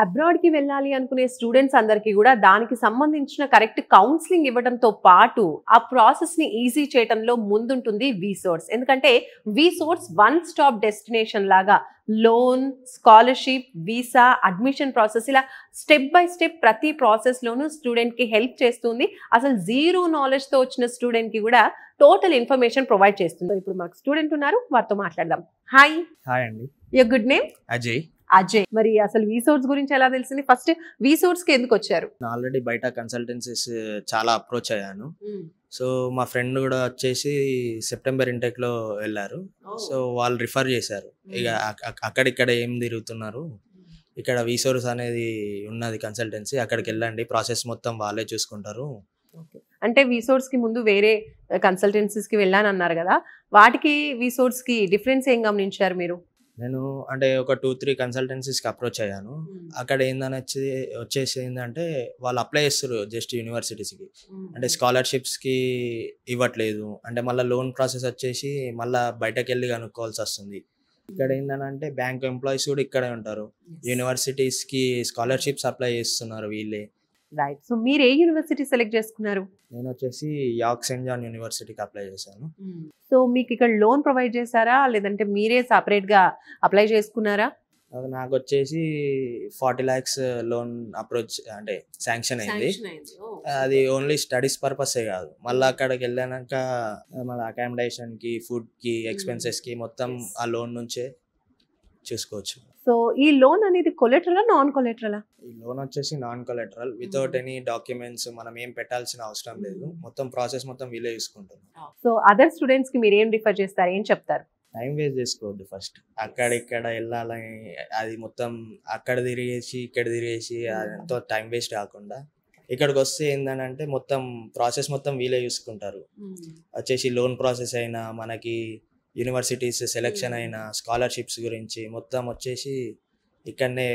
Abroad కి వెళ్ళాలి అనుకునే స్టూడెంట్స్ అందరికీ కూడా దానికి సంబంధించిన కరెక్ట్ కౌన్సిలింగ్ ఇవ్వడంతో పాటు ఆ ప్రాసెస్ ని ఈజీ చేయడంలో ముందుంటుంది విసోర్స్. ఎందుకంటే విసోర్స్ వన్ స్టాప్ డెస్టినేషన్ లాగా loan, scholarship, visa, admission process ఇలా స్టెప్ బై స్టెప్ ప్రతి ప్రాసెస్ లోనూ స్టూడెంట్ కి హెల్ప్ చేస్తుంది. అసలు జీరో నాలెడ్జ్ తో వచ్చిన స్టూడెంట్ కి కూడా టోటల్ ఇన్ఫర్మేషన్ ప్రొవైడ్ చేస్తుంది. ఇప్పుడు మాకు స్టూడెంట్ ఉన్నారు, వారితో మాట్లాడదాం. హాయ్. హాయ్ అండి. Your good name? Ajay. Ajay, మరి అసలు విసోర్స్ గురించి ఎలా తెలిసింది? ఫస్ట్ విసోర్స్ కి ఎందుకు వచ్చారు? ఆల్రెడీ బయట కన్సల్టెన్సీస్ చాలా అప్రోచ్ అయ్యాను. సో మా ఫ్రెండ్ కూడా వచ్చేసి సెప్టెంబర్ ఇంటెక్ లో వెళ్ళారు. సో వాళ్ళు రిఫర్ చేశారు. ఇక అక్కడిక్కడ ఏం తిరుగుతున్నారు, ఇక్కడ విసోర్స్ అనేది ఉన్నది కన్సల్టెన్సీ, అక్కడికి వెళ్ళండి, ప్రాసెస్ మొత్తం వాళ్ళే చూసుకుంటారు. అంటే విసోర్స్ కి ముందు వేరే కన్సల్టెన్సీస్ కి వెళ్ళాను అన్నారు కదా, వాటికి విసోర్స్ కి డిఫరెన్స్ ఏం గమనించారు మీరు? నేను అంటే ఒక 2-3 కన్సల్టెన్సీస్కి అప్రోచ్ అయ్యాను. అక్కడ ఏందని వచ్చేసి ఏంటంటే వాళ్ళు అప్లై చేస్తారు జస్ట్ యూనివర్సిటీస్కి, అంటే స్కాలర్షిప్స్కి ఇవ్వట్లేదు. అంటే మళ్ళీ లోన్ ప్రాసెస్ వచ్చేసి మళ్ళీ బయటకు వెళ్ళి కనుక్కోవాల్సి వస్తుంది. ఇక్కడ ఏంటంటే బ్యాంక్ ఎంప్లాయీస్ కూడా ఇక్కడే ఉంటారు, యూనివర్సిటీస్కి స్కాలర్షిప్స్ అప్లై చేస్తున్నారు వీళ్ళే. రైట్. సో మీరు ఏ యూనివర్సిటీ సెలెక్ట్ చేసుకున్నారు? నేను వచ్చేసి యార్క్ సెయింట్ జాన్ యూనివర్సిటీకి అప్లై చేశాను. సో మీకు ఇక్కడ లోన్ ప్రొవైడ్ చేశారా, లేదంటే మీరే సపరేట్ గా అప్లై చేసుకున్నారా? నాకు వచ్చేసి 40 lakhs లోన్ అప్రోచ్ అంటే శాంక్షన్ అయింది. అది ఓన్లీ స్టడీస్ పర్పసే కాదు, మళ్ళీ అక్కడికి వెళ్ళాక మన అకామిడేషన్ కి, ఫుడ్ కి, ఎక్స్పెన్సెస్ కి మొత్తం ఆ లోన్ నుంచే చూసుకోవచ్చు. సో ఈ లోన్ అనేది కొలెటరలా, నాన్ కొలెటరలా? ఈ లోన్ వచ్చేసి non collateral, without any documents మనం ఏం పెట్టాల్సిన అవసరం లేదు, మొత్తం ప్రాసెస్ మొత్తం వీలే చూసుకుంటున్నాం. సో అదర్ స్టూడెంట్స్ కి మీరు ఏం రిఫర్ చేస్తారు, ఏం చెప్తారు? టైం వేస్ట్ చేసుకోవద్దు. ఫస్ట్ అక్కడిక్కడ వెళ్ళాలని అది మొత్తం అక్కడ తిరిగేసి ఇక్కడ తిరిగేసి ఎంతో టైం వేస్ట్ కాకుండా ఇక్కడికి వస్తే ఏంటంటే మొత్తం ప్రాసెస్ మొత్తం వీలే చూసుకుంటారు. వచ్చేసి లోన్ ప్రాసెస్ అయినా, మనకి యూనివర్సిటీస్ సెలెక్షన్ అయినా, స్కాలర్షిప్స్ గురించి మొత్తం వచ్చేసి ఇక్కడనే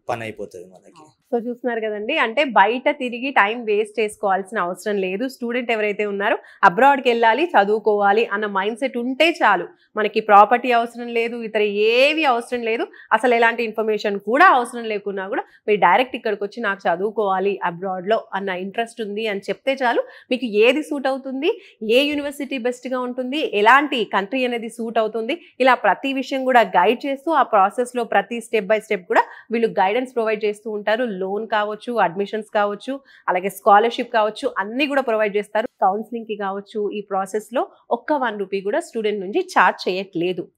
పని అయిపోతుంది మనకి. సో చూస్తున్నారు కదండి, అంటే బయట తిరిగి టైం వేస్ట్ చేసుకోవాల్సిన అవసరం లేదు. స్టూడెంట్ ఎవరైతే ఉన్నారో అబ్రాడ్కి వెళ్ళాలి, చదువుకోవాలి అన్న మైండ్ సెట్ ఉంటే చాలు. మనకి ప్రాపర్టీ అవసరం లేదు, ఇతర ఏవి అవసరం లేదు, అసలు ఎలాంటి ఇన్ఫర్మేషన్ కూడా అవసరం లేకున్నా కూడా మీరు డైరెక్ట్ ఇక్కడికి వచ్చి నాకు చదువుకోవాలి అబ్రాడ్లో అన్న ఇంట్రెస్ట్ ఉంది అని చెప్తే చాలు. మీకు ఏది సూట్ అవుతుంది, ఏ యూనివర్సిటీ బెస్ట్గా ఉంటుంది, ఎలాంటి కంట్రీ అనేది సూట్ అవుతుంది, ఇలా ప్రతి విషయం కూడా గైడ్ చేస్తూ ఆ ప్రాసెస్లో ప్రతి స్టెప్ బై స్టెప్ కూడా వీళ్ళు గైడెన్స్ ప్రొవైడ్ చేస్తూ ఉంటారు. లోన్ కావచ్చు, అడ్మిషన్స్ కావచ్చు, అలాగే స్కాలర్షిప్ కావచ్చు, అన్ని కూడా ప్రొవైడ్ చేస్తారు. కౌన్సిలింగ్ కి కావచ్చు, ఈ ప్రాసెస్ లో ఒక్క 1 రూపీ కూడా స్టూడెంట్ నుంచి ఛార్జ్ చేయట్లేదు.